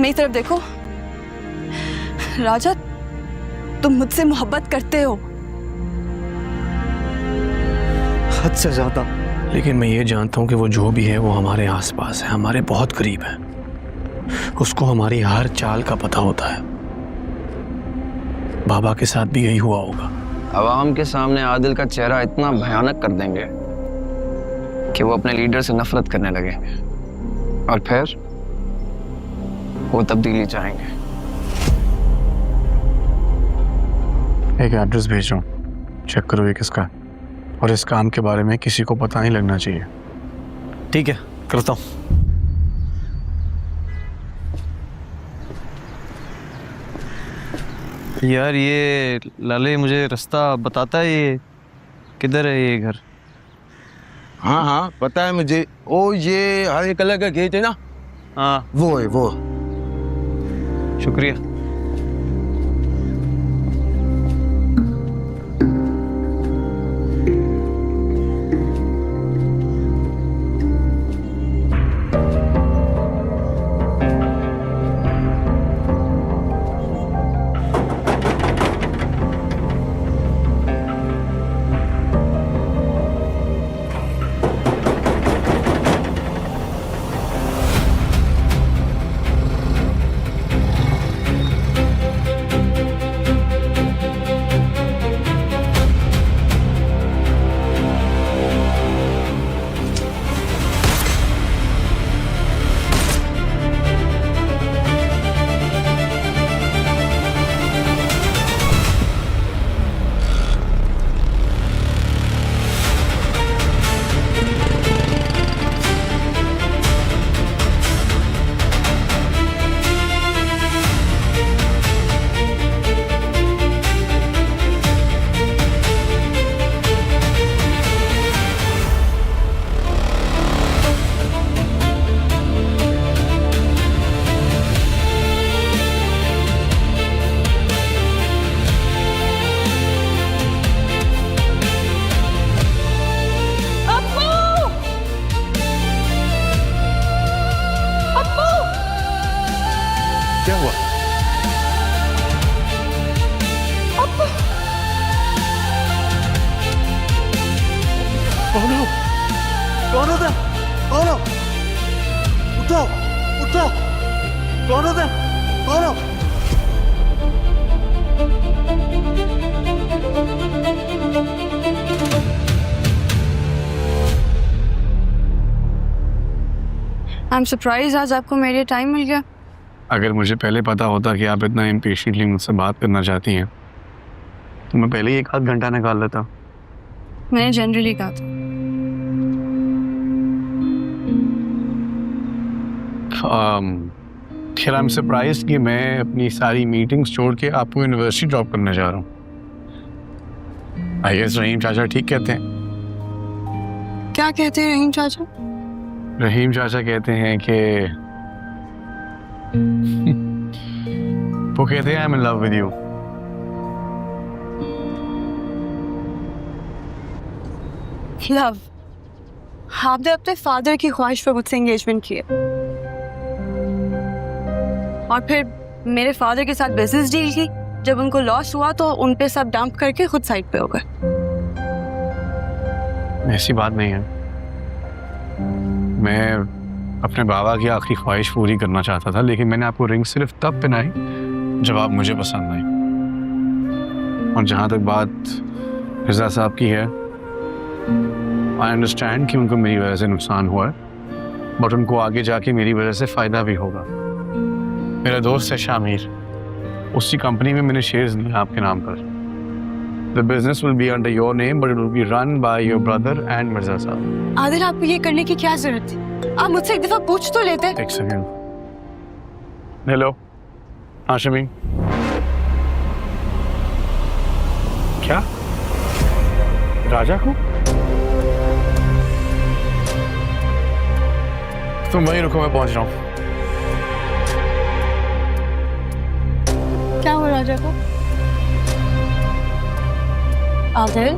मेरी तरफ देखो राजा, तुम मुझसे मोहब्बत करते हो। हद से ज्यादा। लेकिन मैं ये जानता हूँ कि वो जो भी है वो हमारे आसपास है, हमारे बहुत करीब है। उसको हमारी हर चाल का पता होता है। बाबा के साथ भी यही हुआ होगा। अवाम के सामने आदिल का चेहरा इतना भयानक कर देंगे कि वो अपने लीडर से नफरत करने लगेंगे और फिर वो तब्दीली चाहेंगे। एक एड्रेस भेज रहा हूँ, चेक करो ये किसका है, और इस काम के बारे में किसी को पता नहीं लगना चाहिए। ठीक है, करता हूँ। यार ये लाले मुझे रास्ता बताता है, ये किधर है ये घर? हाँ हाँ पता है मुझे। ओ ये हरे कलर का गेट है ना? हाँ वो है वो। शुक्रिया। क्या हुआ? कौन होता? कौन हो? उठो, उठो। कौन होता? कौन हो? आई एम सरप्राइज आज आपको मेरे टाइम मिल गया। अगर मुझे पहले पता होता कि आप इतना इम्पेशेंटली मुझसे बात करना चाहती हैं तो मैं पहले ही 1 आध घंटा निकाल लेता। मैंने जनरली कहा था। खैर आई एम सरप्राइज्ड कि मैं अपनी सारी मीटिंग्स छोड़ के आपको यूनिवर्सिटी ड्रॉप करने जा रहा हूँ। आई गेस रहीम चाचा ठीक कहते हैं। क्या कहते हैं रहीम चाचा? रहीम चाचा कहते हैं कि वो कहते हैं I am in love with you. Love? आपने अपने फादर की ख्वाहिश पर मुझसे एंगेजमेंट की है और फिर मेरे फादर के साथ बिजनेस डील की। जब उनको लॉस हुआ तो उन पे सब डंप करके खुद साइड पे हो गए। ऐसी बात नहीं है। मैं अपने बाबा की आखिरी ख्वाहिश पूरी करना चाहता था, लेकिन मैंने आपको रिंग सिर्फ तब पहनाई जब आप मुझे पसंद आई। और जहाँ तक बात रिजा साहब की है, आई अंडरस्टैंड कि उनको मेरी वजह से नुकसान हुआ है, बट उनको आगे जाके मेरी वजह से फ़ायदा भी होगा। मेरा दोस्त है शामिर, उसी कंपनी में मैंने शेयर्स लिए आपके नाम पर। The business will be under your name but it will be run by your brother and Mirza साहब। आदिल, आपको ये करने की क्या जरूरत थी? आप मुझसे एक दफा पूछ तो लेते। एक सेकेंड। हेलो, हाँ शमीम। क्या राजा को? तुम वहीं रुको, मैं पहुंच रहा हूँ। क्या हुआ राजा को? आदिल,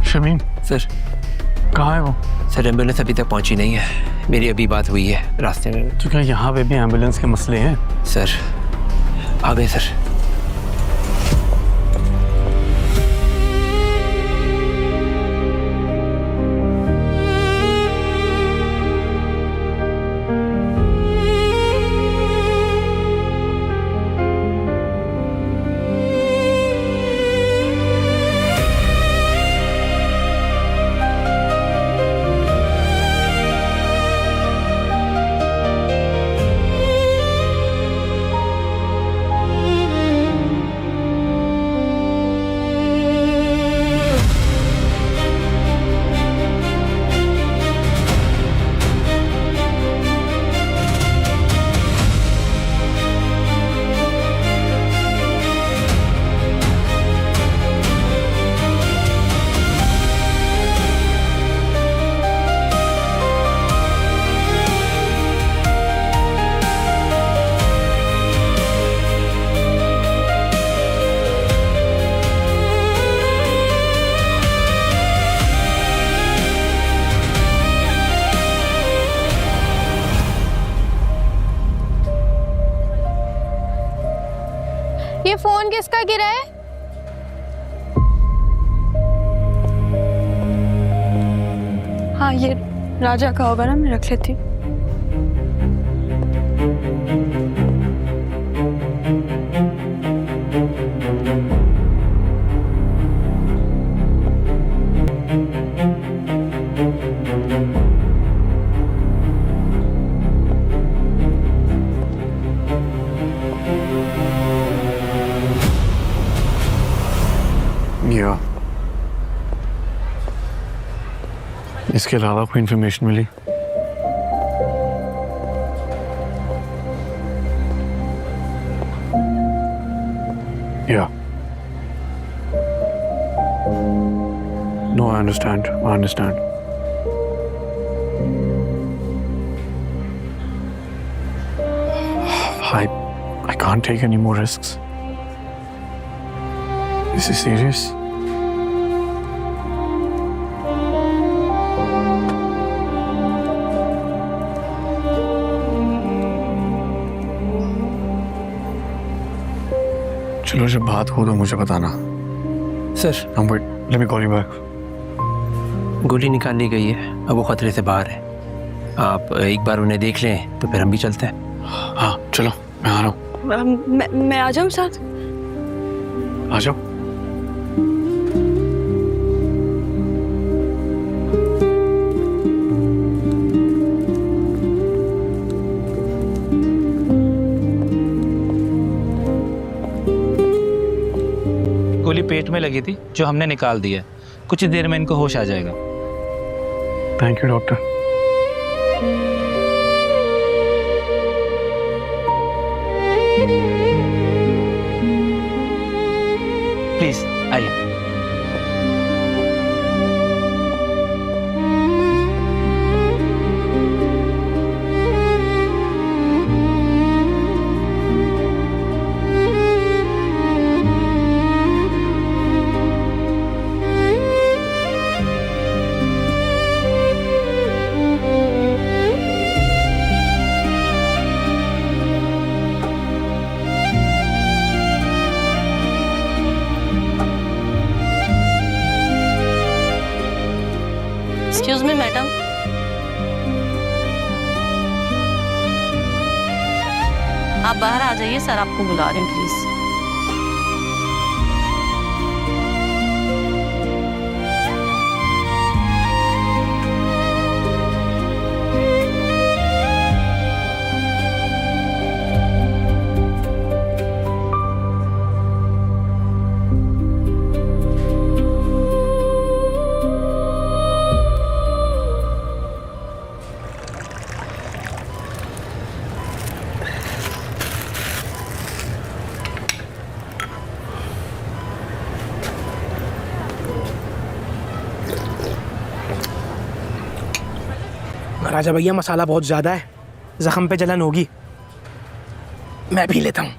शमीम सर, कहाँ है वो? सर एम्बुलेंस अभी तक पहुंची नहीं है। मेरी अभी बात हुई है रास्ते में। तो क्या यहाँ पे भी एम्बुलेंस के मसले हैं? सर आ गए सर। ये फोन किसका गिरा है? हाँ ये राजा का होगा ना, मैं रख लेती हूँ। या इसके अलावा कोई इन्फॉर्मेशन मिली? या no, I understand, I understand. I can't take any more risks. This is serious. चलो जब बात हो तो मुझे बताना। Sir Let me call you back. गोली निकाल ली गई है, अब वो खतरे से बाहर है। आप एक बार उन्हें देख लें तो फिर हम भी चलते हैं। हाँ चलो, मैं आ रहा हूँ। मैं आ जाऊँ साथ? आ जाओ। गोली पेट में लगी थी जो हमने निकाल दी है। कुछ ही देर में इनको होश आ जाएगा। Thank you doctor. प्लीज आइए। एक्सक्यूज मी मैडम, आप बाहर आ जाइए, सर आपको बुला रहे हैं प्लीज। राजा भैया मसाला बहुत ज़्यादा है, जख्म पे जलन होगी। मैं पी लेता हूँ।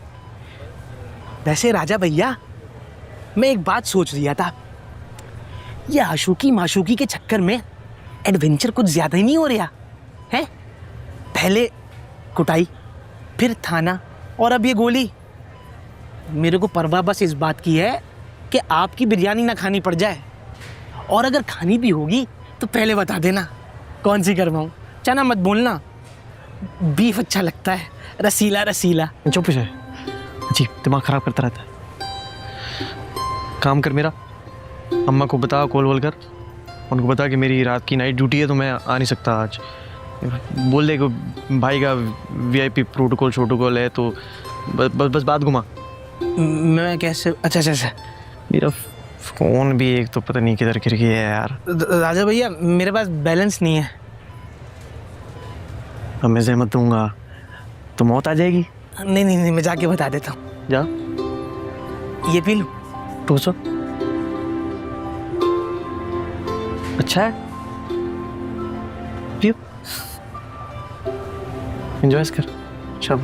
वैसे राजा भैया, मैं एक बात सोच रहा था, ये आशुकी माशुकी के चक्कर में एडवेंचर कुछ ज्यादा ही नहीं हो रहा है? पहले कुटाई, फिर थाना, और अब ये गोली। मेरे को परवाह बस इस बात की है कि आपकी बिरयानी ना खानी पड़ जाए, और अगर खानी भी होगी तो पहले बता देना कौन सी करवाऊँ। चना मत बोलना, बीफ अच्छा लगता है, रसीला रसीला। चुप है, अजीब दिमाग खराब करता रहता है। काम कर मेरा, अम्मा को बता, कॉल वॉल कर, उनको बता कि मेरी रात की नाइट ड्यूटी है तो मैं आ नहीं सकता आज। बोल दे कि भाई का वीआईपी प्रोटोकॉल शोटोकॉल है, तो बस बात घुमा। मैं कैसे? अच्छा अच्छा अच्छा। मेरा फ़ोन भी एक तो पता नहीं किधर गिर गया है यार। राजा भैया मेरे पास बैलेंस नहीं है। अब मैं जहमत दूंगा तो मौत आ जाएगी। नहीं नहीं नहीं, मैं जाके बता देता हूँ। जा, ये पी लो। तो सो अच्छा है, पियो, एंजॉय कर। चल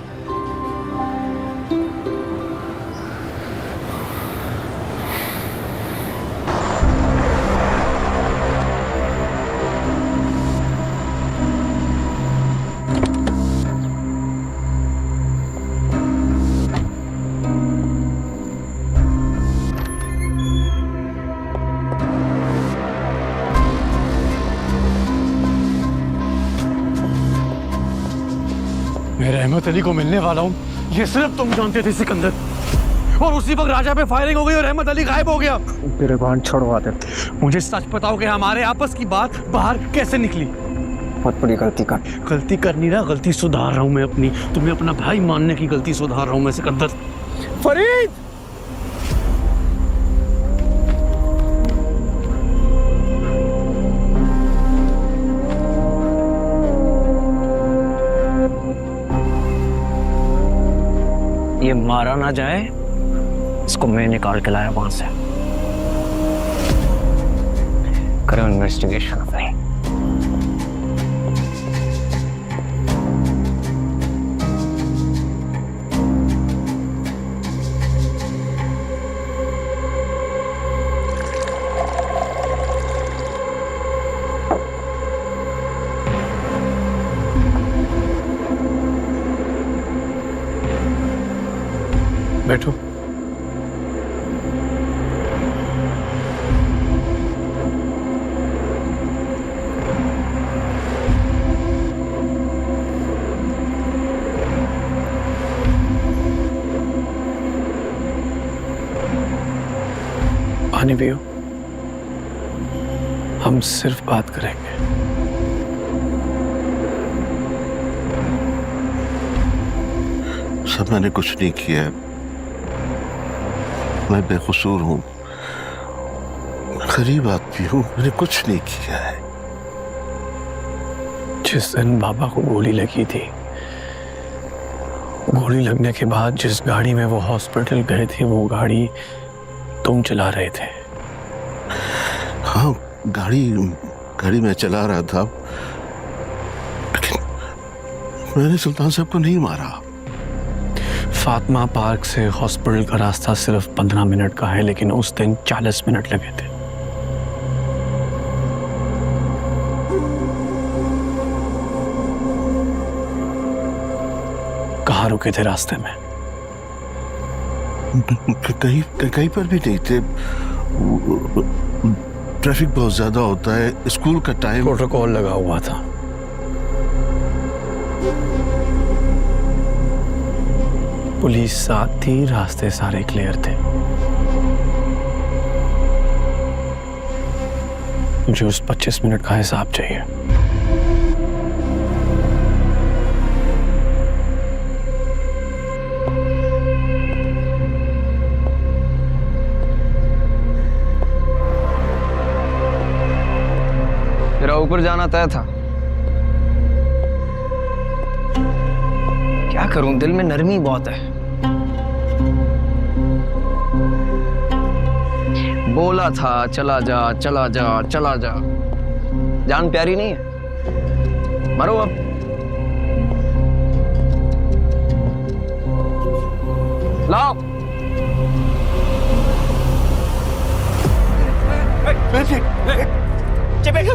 मैं रहमत अली को मिलने वाला हूँ, ये सिर्फ तुम जानते थे सिकंदर। और उसी वक्त राजा पे फायरिंग हो गई और रहमत अली गायब हो गया। तेरे बाण छोड़वा दे। मुझे सच बताओ कि हमारे आपस की बात बाहर कैसे निकली? बहुत बड़ी गलती कर। गलती करनी ना, गलती सुधार रहा हूँ मैं अपनी। तुम्हें अपना भाई मानने की गलती सुधार रहा हूँ मैं सिकंदर। फरीद, ये मारा ना जाए, इसको मैं निकाल के लाया वहां से। करो इन्वेस्टिगेशन अपनी। बैठो। पानी पियो, हम सिर्फ बात करेंगे। सब मैंने कुछ नहीं किया है, मैं बेकसूर हूँ, गरीब आदमी हूँ, मैंने कुछ नहीं किया है। जिस दिन बाबा को गोली लगी थी, गोली लगने के बाद जिस गाड़ी में वो हॉस्पिटल गए थे, वो गाड़ी तुम चला रहे थे। हाँ, गाड़ी मैं चला रहा था, लेकिन मैंने सुल्तान साहब को नहीं मारा। फातिमा पार्क से हॉस्पिटल का रास्ता सिर्फ 15 मिनट का है, लेकिन उस दिन 40 मिनट लगे थे। कहाँ रुके थे रास्ते में? कहीं पर भी नहीं थे। ट्रैफिक बहुत ज्यादा होता है, स्कूल का टाइम। प्रोटोकॉल लगा हुआ था। पुलिस साथ थी, रास्ते सारे क्लियर थे। मुझे उस 25 मिनट का हिसाब चाहिए। तेरा ऊपर जाना तय था। क्या करूं, दिल में नरमी बहुत है। बोला था चला जा चला जा चला जा। जान प्यारी नहीं है, मरो अब। लाओ। चलेगा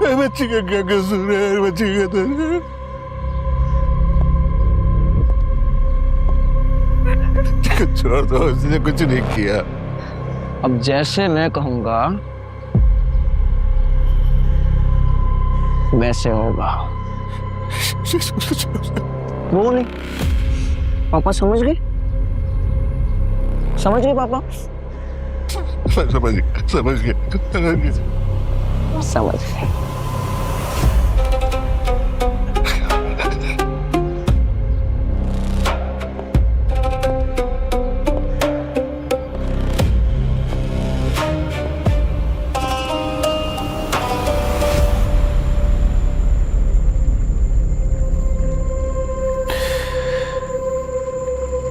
बच्ची का क्या कसूर है? बच्ची का तो छोड़ दो, उसने कुछ नहीं किया। अब जैसे मैं कहूंगा वैसे होगा। वो नहीं, पापा समझ गए? समझ गए पापा? समझ गए। समझ गए।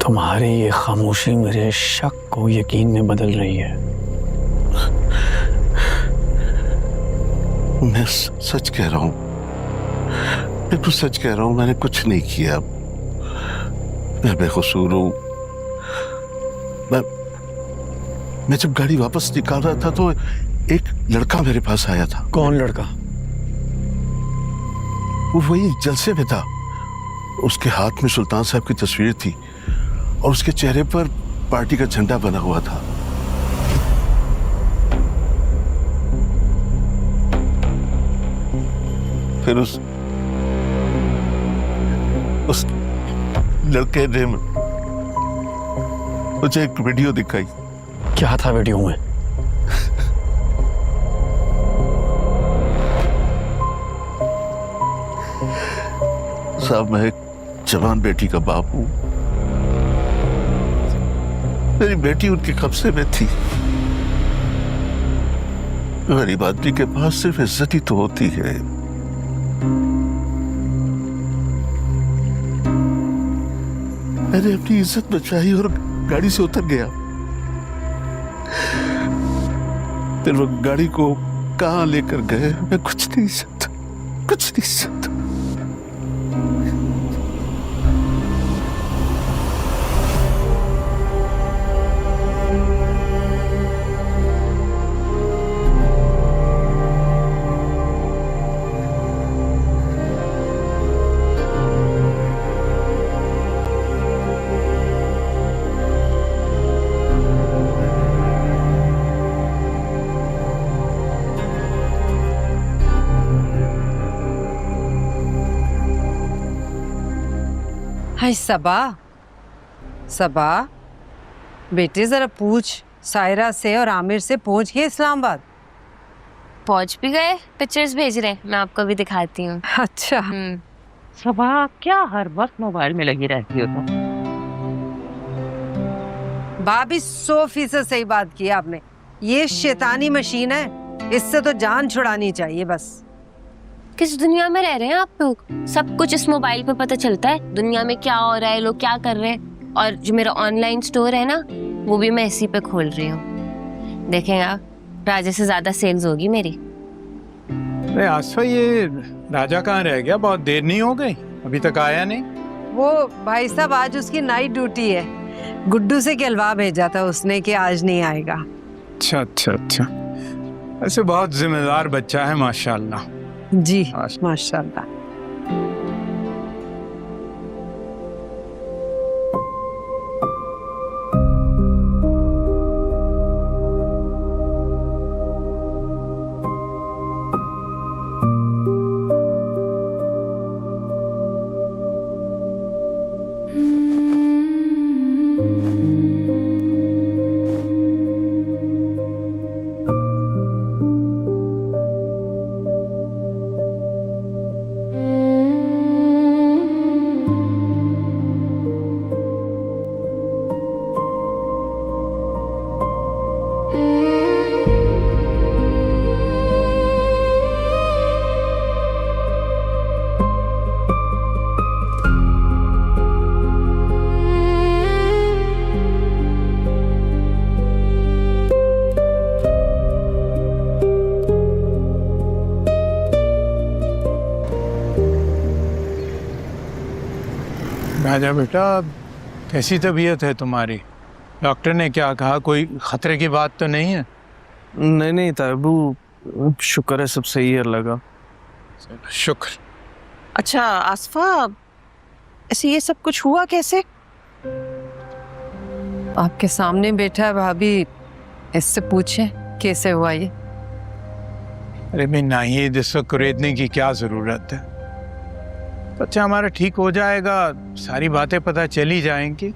तुम्हारी ये खामोशी मेरे शक को यकीन में बदल रही है। मैं सच कह रहा हूँ, बिल्कुल सच कह रहा हूँ, मैंने कुछ नहीं किया। मैं बेकसूर हूँ। मैं जब गाड़ी वापस निकाल रहा था तो एक लड़का मेरे पास आया था। कौन लड़का? वो वही जलसे में था। उसके हाथ में सुल्तान साहब की तस्वीर थी और उसके चेहरे पर पार्टी का झंडा बना हुआ था। फिर उस लड़के ने मुझे एक वीडियो दिखाई। क्या था वीडियो में? साहब, मैं एक जवान बेटी का बाप हूं। मेरी बेटी उनके कब्जे में थी। गरीब आदमी के पास सिर्फ इज्जत ही तो होती है। मैंने अपनी इज्जत बचाई और गाड़ी से उतर गया। फिर वो गाड़ी को कहां लेकर गए मैं कुछ नहीं सकता, कुछ नहीं सकता। हाय सबा, सबा बेटे जरा पूछ सायरा से और आमिर से, पहुंच गए इस्लामाबाद? पहुंच भी गए, पिक्चर्स भेज रहे हैं, मैं आपको भी दिखाती हूँ। अच्छा। सबा क्या हर वक्त मोबाइल में लगी रहती हो तुम? भाभी 100% सही बात की आपने। ये शैतानी मशीन है, इससे तो जान छुड़ानी चाहिए बस। किस दुनिया में रह रहे हैं आप लोग? सब कुछ इस मोबाइल पे पता चलता है, दुनिया में क्या हो रहा है, लोग क्या कर रहे हैं। और जो मेरा ऑनलाइन स्टोर है ना, वो भी मैं इसी पे खोल रही हूँ। देखें आप, राजा से ज्यादा सेल्स होगी मेरी। अरे आसफा, ये राजा कहाँ रह गया? बहुत देर नहीं हो गई, अभी तक आया नहीं? वो भाई साहब आज उसकी नाइट ड्यूटी है, गुड्डू से कहलवा भेजा था उसने कि आज नहीं आएगा। अच्छा अच्छा अच्छा, ऐसे बहुत जिम्मेदार बच्चा है माशाल्लाह। जी माशाल्लाह। राजा बेटा, कैसी तबीयत है तुम्हारी? डॉक्टर ने क्या कहा? कोई खतरे की बात तो नहीं है? नहीं नहीं ताबू, शुक्र है सब सही है अल्लाह का। शुक्र। अच्छा आसफा, ऐसे ये सब कुछ हुआ कैसे? आपके सामने बैठा है भाभी, इससे पूछे कैसे हुआ ये। अरे मैं नाहिद, इस वक्त कुरेदने की क्या जरूरत है? बच्चा हमारा ठीक हो जाएगा, सारी बातें पता चली जाएंगी।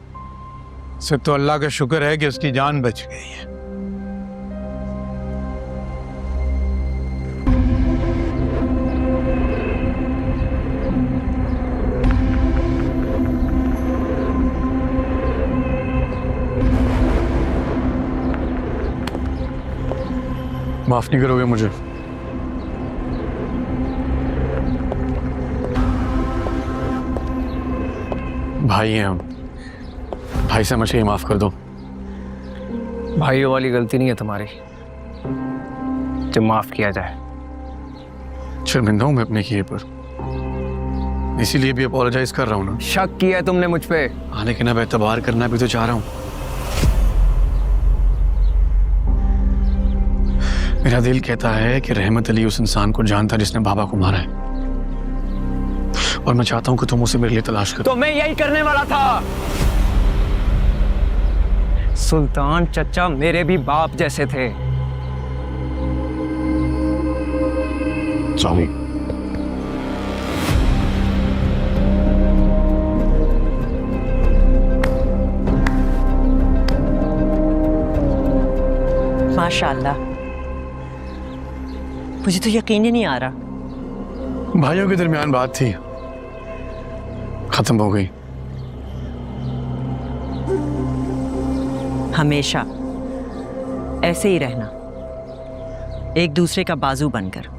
सिर्फ तो अल्लाह का शुक्र है कि उसकी जान बच गई है। माफ नहीं करोगे मुझे? भाई हैं हम, भाई समझ के माफ कर दो। भाइयों वाली गलती नहीं है तुम्हारी जो माफ किया जाए। शर्मिंदा हूं मैं अपने किए पर, इसीलिए भी अपोलोजाइज कर रहा हूं ना। शक किया है तुमने मुझ पे। हाँ, लेकिन अब एतबार करना भी तो चाह रहा हूं। मेरा दिल कहता है कि रहमत अली उस इंसान को जानता जिसने बाबा को मारा है, और मैं चाहता हूं कि तुम उसे मेरे लिए तलाश करो। तो मैं यही करने वाला था। सुल्तान चचा मेरे भी बाप जैसे थे। सॉरी। माशाल्लाह, मुझे तो यकीन ही नहीं आ रहा। भाइयों के दरमियान बात थी, खत्म हो गई। हमेशा ऐसे ही रहना, एक दूसरे का बाजू बनकर।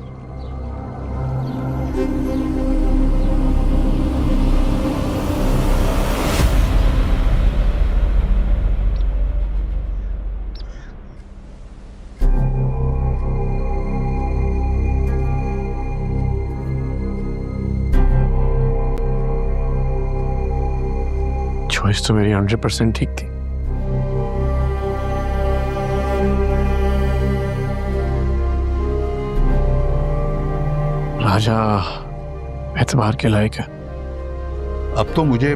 चॉइस तो मेरी 100% ठीक थी। राजा एतबार के लायक है। अब तो मुझे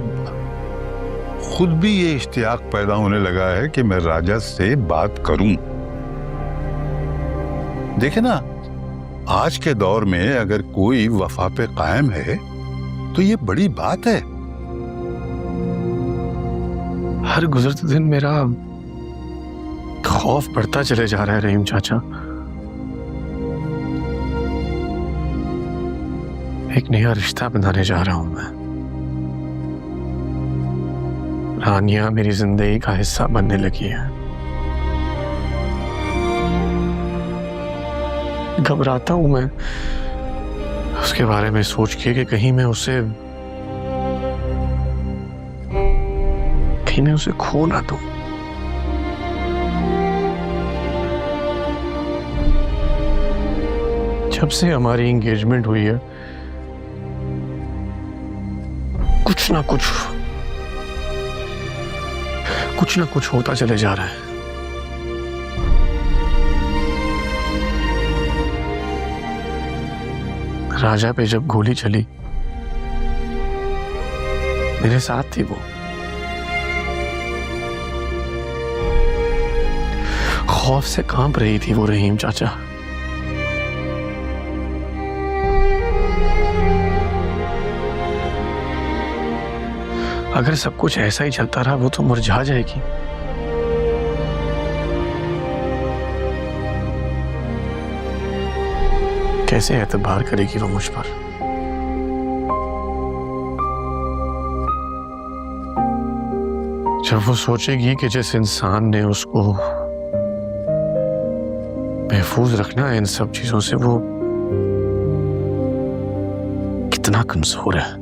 खुद भी ये इश्तियाक पैदा होने लगा है कि मैं राजा से बात करूं। देखे ना, आज के दौर में अगर कोई वफा पे कायम है तो ये बड़ी बात है। हर गुजरते दिन मेरा खौफ बढ़ता चले जा रहा है रहीम चाचा। एक नया रिश्ता बनाने जा रहा हूं मैं। रानिया मेरी जिंदगी का हिस्सा बनने लगी है। घबराता हूं मैं उसके बारे में सोच के कि कहीं मैं उसे खो ना दूं। जब से हमारी एंगेजमेंट हुई है कुछ ना कुछ होता चले जा रहा है। राजा पे जब गोली चली मेरे साथ थी वो। खौफ से कांप रही थी वो रहीम चाचा। अगर सब कुछ ऐसा ही चलता रहा वो तो मुरझा जाएगी। कैसे एतबार करेगी वो मुझ पर? जब वो सोचेगी कि जिस इंसान ने उसको महफूज रखना है इन सब चीजों से, वो कितना कमजोर है।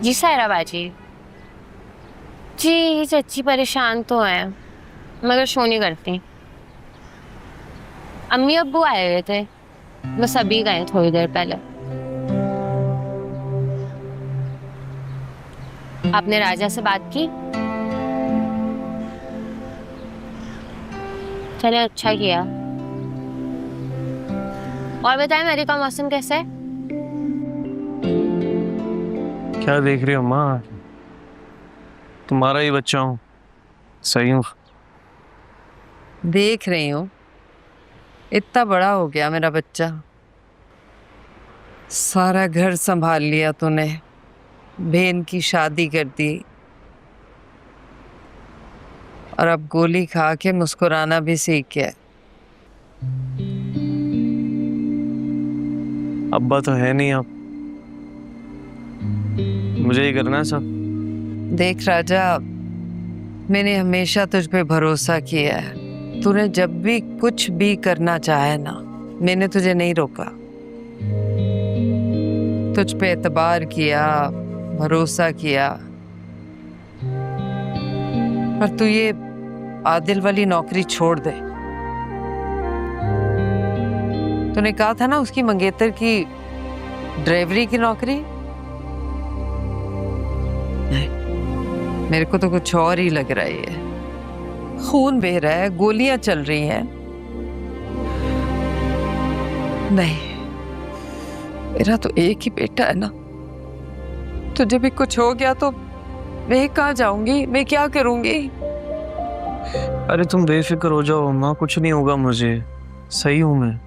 जी सायरा बाजी जी, चच्ची परेशान तो है मगर शो नहीं करती। अम्मी अब्बू आए हुए थे, बस अभी गए थोड़ी देर पहले। आपने राजा से बात की? चले, अच्छा किया। और बताएं मेरी का मौसम कैसा है? क्या देख रही हो माँ? तुम्हारा ही बच्चा हूँ, सही हूँ। देख रही हूँ, इतना बड़ा हो गया मेरा बच्चा, सारा घर संभाल लिया तूने, बहन की शादी कर दी और अब गोली खा के मुस्कुराना भी सीख गया। अब्बा तो है नहीं अब, मुझे ही करना है सब। देख राजा, मैंने हमेशा तुझ पे भरोसा किया है। तूने जब भी कुछ भी करना चाहे ना, मैंने तुझे नहीं रोका। तुझ पे एतबार किया, भरोसा किया। पर तू ये आदिल वाली नौकरी छोड़ दे। तूने कहा था ना उसकी मंगेतर की ड्राइवरी की नौकरी, नहीं, मेरे को तो कुछ और ही लग रहा है। खून बह रहा है, गोलियां चल रही हैं। नहीं, मेरा तो एक ही बेटा है ना, तुझे भी कुछ हो गया तो मैं कहाँ जाऊंगी, मैं क्या करूंगी? अरे तुम बेफिक्र हो जाओ माँ, कुछ नहीं होगा मुझे, सही हूँ मैं।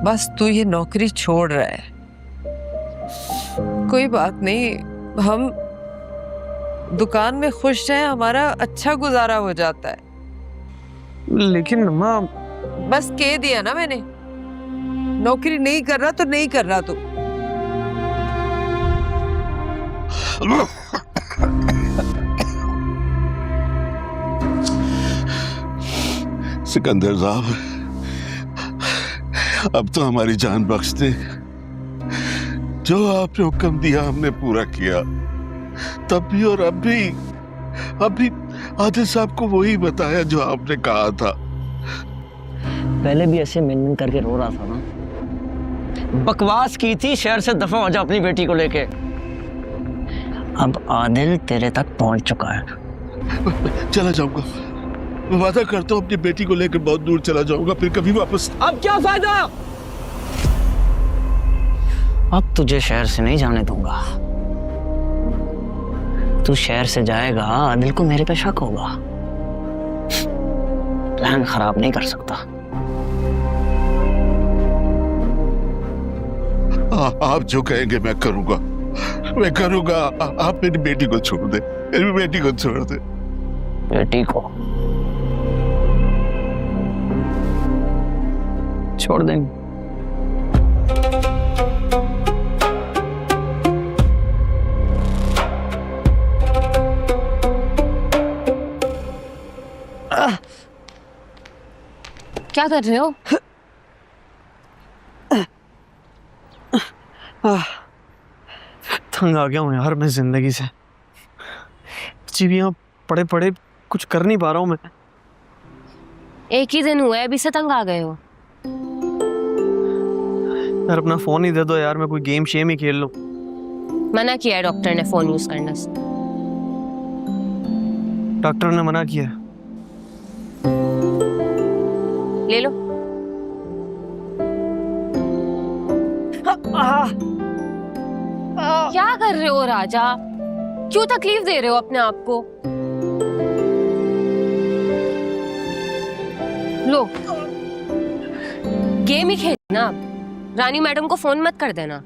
बस तू ये नौकरी छोड़ रहा है। कोई बात नहीं, हम दुकान में खुश हैं, हमारा अच्छा गुजारा हो जाता है। लेकिन माँ, बस कह दिया ना मैंने, नौकरी नहीं कर रहा तो नहीं कर रहा तू। सिकंदर साहब, अब तो हमारी जान बख्श दे। जो आपने हुक्म दिया हमने पूरा किया, तब भी और अब भी आदिल साहब को वही बताया जो आपने कहा था। पहले भी ऐसे मिन करके रो रहा था ना, बकवास की थी, शहर से दफा हो जा अपनी बेटी को लेके। अब आदिल तेरे तक पहुंच चुका है। चला जाऊंगा, मैं वादा करता हूँ अपनी बेटी को लेकर बहुत दूर चला जाऊंगा, फिर कभी वापस। अब क्या फायदा? अब तुझे शहर से नहीं जाने दूंगा। तू शहर से जाएगा, आदिल को मेरे पे शक होगा। प्लान खराब नहीं कर सकता। आप जो कहेंगे मैं करूंगा, मैं करूंगा। आप मेरी बेटी को छोड़ दे, मेरी बेटी को छोड़ दे। बेटी को छोड़ देंगे। क्या कर रहे हो? तंग आ गया हूँ यार मैं जिंदगी से। जी भी यहाँ पड़े पड़े कुछ कर नहीं पा रहा हूँ मैं। एक ही दिन हुआ है, अभी से तंग आ गए हो? यार अपना फोन ही दे दो यार, मैं कोई गेम शेम ही खेल लूं। मना किया है डॉक्टर ने फोन यूज करने से। डॉक्टर ने मना किया? ले लो। क्या कर रहे हो राजा? क्यों तकलीफ दे रहे हो अपने आप को? लो, गेम ही खेलना। अब रानी मैडम को फोन मत कर देना।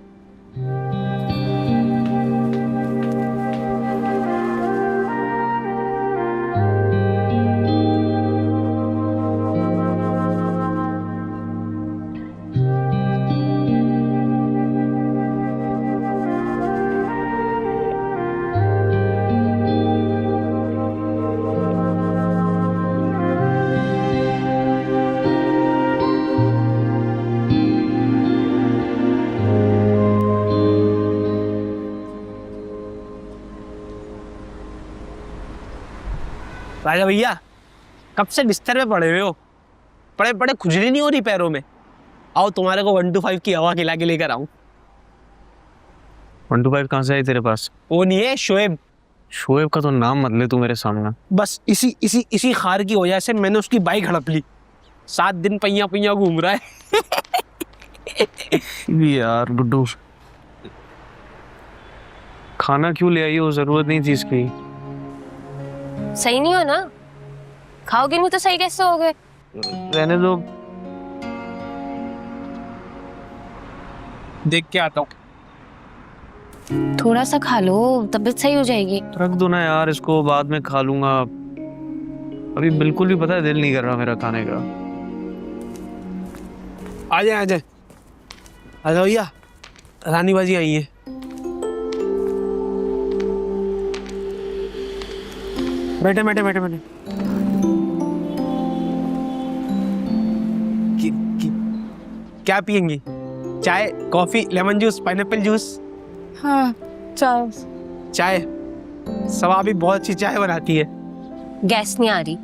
राजा भैया, कब से बिस्तर पे पड़े हुए हो? पड़े पड़े खुजली नहीं हो रही पैरों में? आओ तुम्हारे को 1 to 5 की हवा खिला के लेकर आऊं। 1 to 5 कहाँ से आई तेरे पास? वो नहीं है शोएब, शोएब का तो नाम मत ले तू मेरे सामने। बस इसी इसी इसी खार की वजह से मैंने उसकी बाइक हड़प ली। 7 दिन पहिया पहिया घूम रहा है। यार गुड्डू, खाना क्यों ले आई हो? जरूरत नहीं थी इसकी। सही नहीं हो ना? खाओगे नहीं तो सही कैसे होगे? रहने दो, देख के आता हूँ। थोड़ा सा खा लो, तबीयत सही हो जाएगी। रख दो ना यार इसको, बाद में खा लूंगा। अभी बिल्कुल भी पता है दिल नहीं कर रहा मेरा खाने का। आ जाए आ जाए आ जाओ भैया, रानी बाजी आई है। बैठे बैठे बैठे बैठे। क्या पियेंगी? चाय, coffee, lemon juice, pineapple juice? हाँ, चाय। चाय सवा भी बहुत अच्छी चाय बनाती है। गैस नहीं आ रही।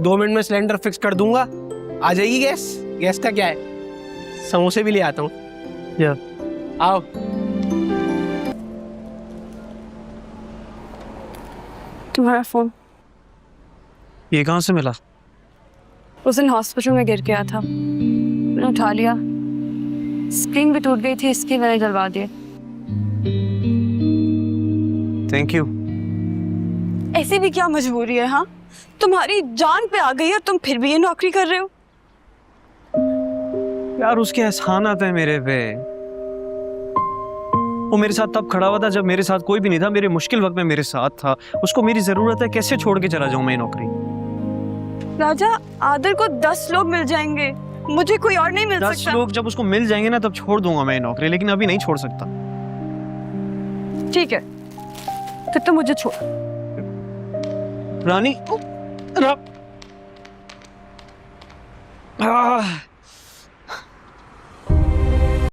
2 मिनट में सिलेंडर फिक्स कर दूंगा, आ जाएगी गैस। गैस का क्या है, समोसे भी ले आता हूँ। आओ। तुम्हारा फोन ये कहाँ से मिला? उस दिन हॉस्पिटल में गिर गया था, मैंने उठा लिया। स्क्रीन भी टूट गई थी, इसकी मैंने डलवा दिया। Thank you. ऐसी भी क्या मजबूरी है? हाँ, तुम्हारी जान पे आ गई है और तुम फिर भी ये नौकरी कर रहे हो। यार उसके एहसान आता है मेरे पे। वो मेरे साथ तब खड़ा हुआ था जब मेरे साथ कोई भी नहीं था, मेरे मुश्किल वक्त में मेरे साथ था। उसको मेरी जरूरत है, कैसे छोड़ के चला जाऊं मैं नौकरी? राजा, आदर को 10 लोग मिल जाएंगे, मुझे कोई और नहीं मिल 10 सकता। लोग जब उसको मिल जाएंगे ना तब छोड़ दूंगा मैं नौकरी, लेकिन अभी नहीं छोड़ सकता। ठीक है, फिर तो मुझे छोड़। रानी,